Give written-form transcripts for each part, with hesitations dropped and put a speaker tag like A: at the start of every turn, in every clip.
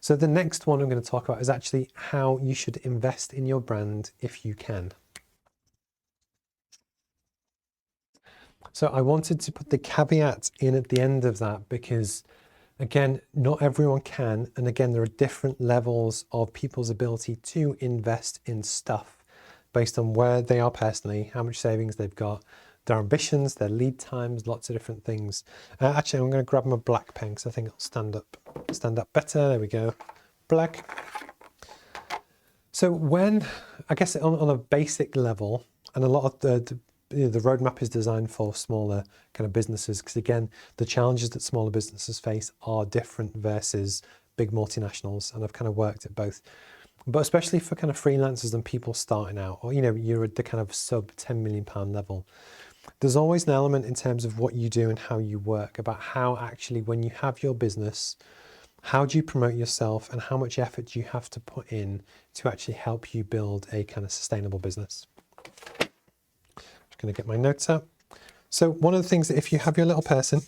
A: So the next one I'm going to talk about is actually how you should invest in your brand if you can. So I wanted to put the caveat in at the end of that because, again, not everyone can. And again, there are different levels of people's ability to invest in stuff based on where they are personally, how much savings they've got, their ambitions, their lead times, lots of different things. Actually, I'm going to grab my black pen because I think it'll stand up better. There we go. Black. So when, I guess on a basic level, and a lot of the roadmap is designed for smaller kind of businesses because, again, the challenges that smaller businesses face are different versus big multinationals, and I've kind of worked at both. But especially for kind of freelancers and people starting out, or you're at the kind of sub £10 million level, there's always an element in terms of what you do and how you work about how actually when you have your business, how do you promote yourself and how much effort do you have to put in to actually help you build a kind of sustainable business. Just going to get my notes out. So one of the things that if you have your little person,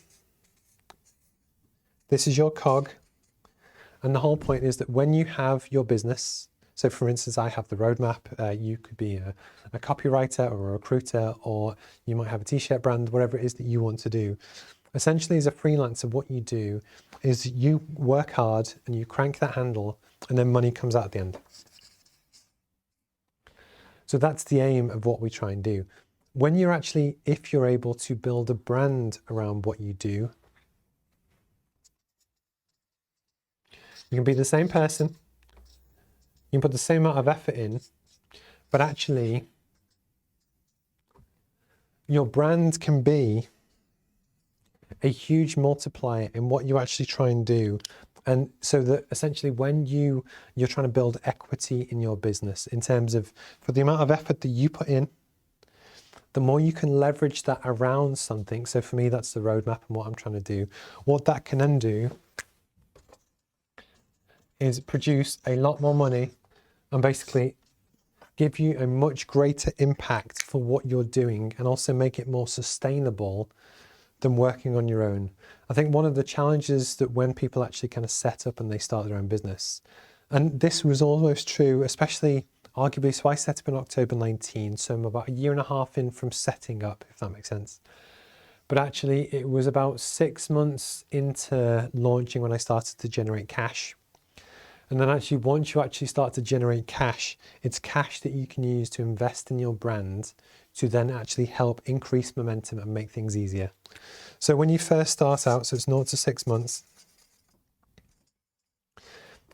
A: this is your cog. And the whole point is that when you have your business, so for instance, I have the roadmap, you could be a copywriter or a recruiter, or you might have a t-shirt brand, whatever it is that you want to do. Essentially, as a freelancer, what you do is you work hard and you crank that handle and then money comes out at the end. So that's the aim of what we try and do. When you're actually, if you're able to build a brand around what you do, you can be the same person, you can put the same amount of effort in, but actually your brand can be a huge multiplier in what you actually try and do. And so that essentially when you're trying to build equity in your business in terms of for the amount of effort that you put in, the more you can leverage that around something. So for me, that's the roadmap and what I'm trying to do. What that can then do is produce a lot more money and basically give you a much greater impact for what you're doing and also make it more sustainable than working on your own. I think one of the challenges that when people actually kind of set up and they start their own business, and this was almost true, especially arguably, so I set up in October 19, so I'm about a year and a half in from setting up, if that makes sense. But actually it was about 6 months into launching when I started to generate cash. And then actually, once you actually start to generate cash, it's cash that you can use to invest in your brand to then actually help increase momentum and make things easier. So when you first start out, so it's 0 to 6 months,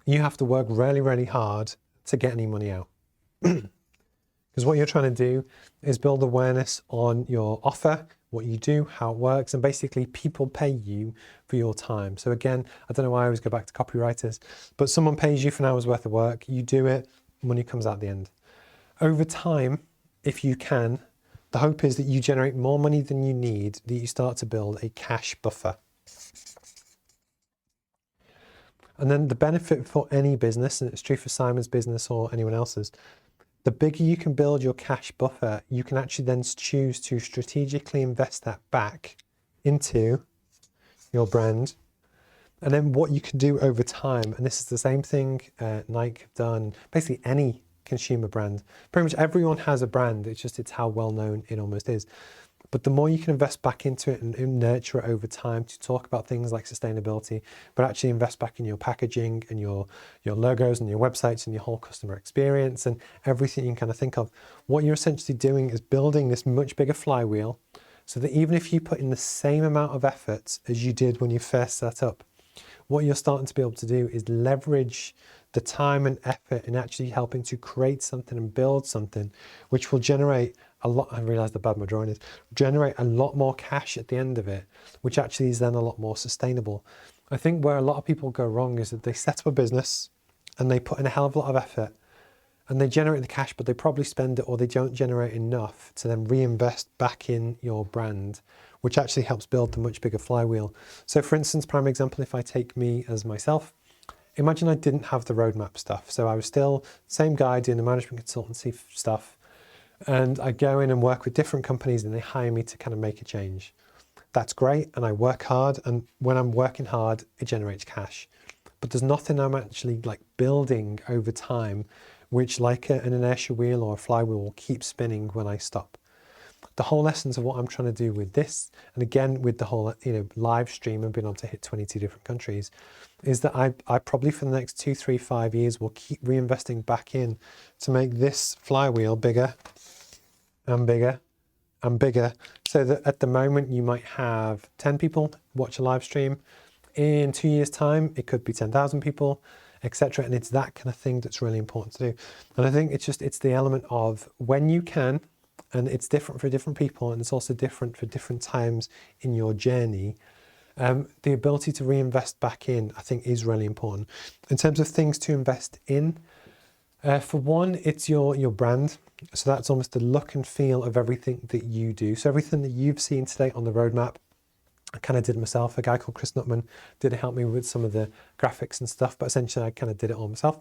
A: you have to work really, really hard to get any money out. Because what you're trying to do is build awareness on your offer, what you do, how it works, and basically people pay you for your time. So again, I don't know why I always go back to copywriters, but someone pays you for an hour's worth of work, you do it, money comes out at the end. Over time, if you can, the hope is that you generate more money than you need, that you start to build a cash buffer. And then the benefit for any business, and it's true for Simon's business or anyone else's, the bigger you can build your cash buffer, you can actually then choose to strategically invest that back into your brand. And then what you can do over time, and this is the same thing Nike have done, basically any consumer brand. Pretty much everyone has a brand, it's how well known it almost is. But the more you can invest back into it and nurture it over time to talk about things like sustainability, but actually invest back in your packaging and your logos and your websites and your whole customer experience and everything you can kind of think of, what you're essentially doing is building this much bigger flywheel so that even if you put in the same amount of effort as you did when you first set up, what you're starting to be able to do is leverage the time and effort in actually helping to create something and build something which will generate a lot, I realize the bad my drawing is, generate a lot more cash at the end of it, which actually is then a lot more sustainable. I think where a lot of people go wrong is that they set up a business and they put in a hell of a lot of effort and they generate the cash, but they probably spend it or they don't generate enough to then reinvest back in your brand, which actually helps build the much bigger flywheel. So for instance, prime example, if I take me as myself, imagine I didn't have the roadmap stuff. So I was still same guy doing the management consultancy stuff. And I go in and work with different companies and they hire me to kind of make a change. That's great. And I work hard. And when I'm working hard, it generates cash. but there's nothing I'm actually like building over time, which like an inertia wheel or a flywheel will keep spinning when I stop. The whole essence of what I'm trying to do with this, and again with the whole live stream and being able to hit 22 different countries, is that I probably for the next 2, 3, 5 years will keep reinvesting back in to make this flywheel bigger and bigger and bigger, so that at the moment you might have 10 people watch a live stream. In 2 years' time, it could be 10,000 people, etc. And it's that kind of thing that's really important to do. And I think it's the element of when you can, and it's different for different people, and it's also different for different times in your journey. The ability to reinvest back in, I think, is really important. In terms of things to invest in, for one, it's your brand. So that's almost the look and feel of everything that you do. So everything that you've seen today on the roadmap, I kind of did myself. A guy called Chris Nutman did help me with some of the graphics and stuff, but essentially I kind of did it all myself.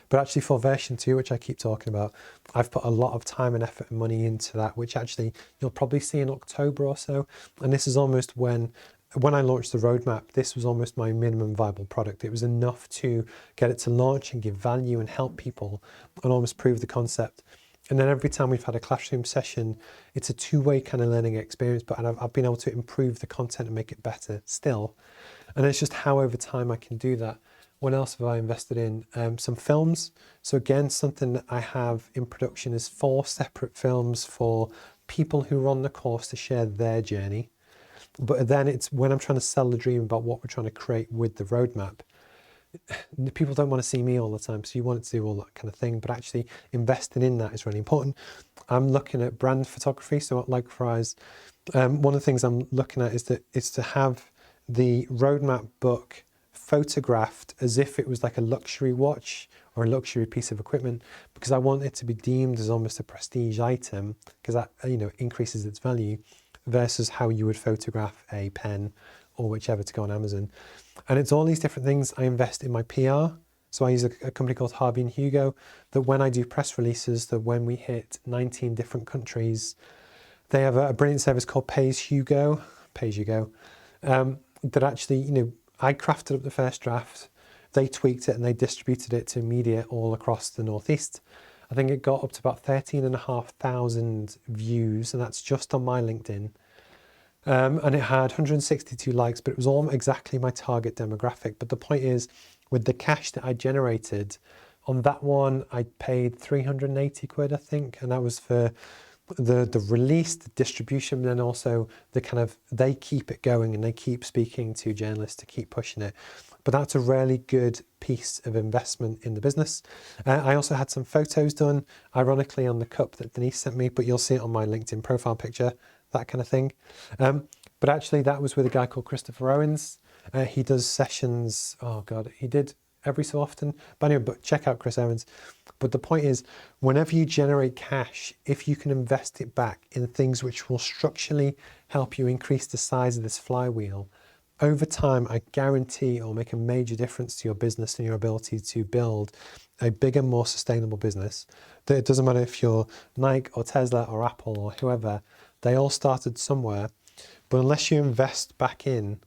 A: But actually for version 2, which I keep talking about, I've put a lot of time and effort and money into that, which actually you'll probably see in October or so. And this is almost when I launched the roadmap, this was almost my minimum viable product. It was enough to get it to launch and give value and help people and almost prove the concept. And then every time we've had a classroom session, it's a two-way kind of learning experience, but I've been able to improve the content and make it better still. And it's just how over time I can do that. What else have I invested in? Some films. So again, something that I have in production is 4 separate films for people who are on the course to share their journey. But then it's when I'm trying to sell the dream about what we're trying to create with the roadmap. People don't want to see me all the time, so you want to do all that kind of thing, but actually investing in that is really important. I'm looking at brand photography, so likewise, one of the things I'm looking at is to have the roadmap book photographed as if it was like a luxury watch or a luxury piece of equipment, because I want it to be deemed as almost a prestige item, because that increases its value versus how you would photograph a pen or whichever to go on Amazon. And it's all these different things. I invest in my PR. So I use a company called Harvey and Hugo, that when I do press releases, that when we hit 19 different countries, they have a brilliant service called Pay As You Go, that actually, I crafted up the first draft, they tweaked it and they distributed it to media all across the Northeast. I think it got up to about 13,500 views, and that's just on my LinkedIn. And it had 162 likes, but it was all exactly my target demographic. But the point is, with the cash that I generated on that one, I paid 380 quid, I think, and that was for the release, the distribution, and then also the kind of, they keep it going and they keep speaking to journalists to keep pushing it. But that's a really good piece of investment in the business. I also had some photos done, ironically, on the cup that Denise sent me, but you'll see it on my LinkedIn profile picture, that kind of thing. But actually that was with a guy called Christopher Owens. He does sessions, oh God, he did every so often. But anyway, but check out Chris Owens. But the point is, whenever you generate cash, if you can invest it back in things which will structurally help you increase the size of this flywheel, over time, I guarantee it will make a major difference to your business and your ability to build a bigger, more sustainable business. That it doesn't matter if you're Nike or Tesla or Apple or whoever, they all started somewhere. But unless you invest back in,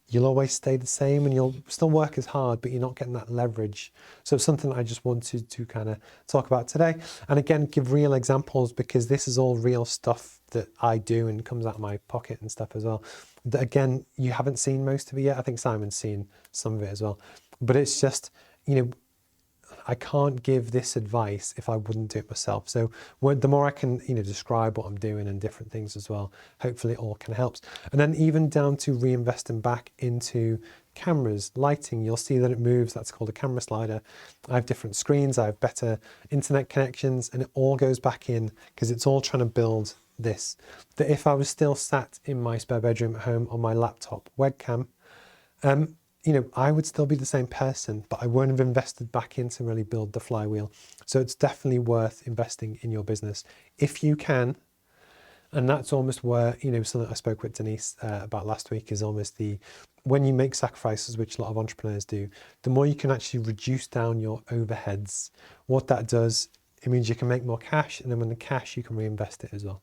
A: you'll always stay the same and you'll still work as hard, but you're not getting that leverage. So it's something that I just wanted to kind of talk about today. And again, give real examples, because this is all real stuff that I do and comes out of my pocket and stuff as well. That again, you haven't seen most of it yet. I think Simon's seen some of it as well. But it's just, I can't give this advice if I wouldn't do it myself. So the more I can, describe what I'm doing and different things as well, hopefully it all kind of helps. And then even down to reinvesting back into cameras, lighting, you'll see that it moves. That's called a camera slider. I have different screens. I have better internet connections, and it all goes back in because it's all trying to build this. That if I was still sat in my spare bedroom at home on my laptop webcam, I would still be the same person, but I won't have invested back in to really build the flywheel. So it's definitely worth investing in your business if you can. And that's almost where, something I spoke with Denise about last week is almost when you make sacrifices, which a lot of entrepreneurs do, the more you can actually reduce down your overheads. What that does, it means you can make more cash, and then when the cash, you can reinvest it as well.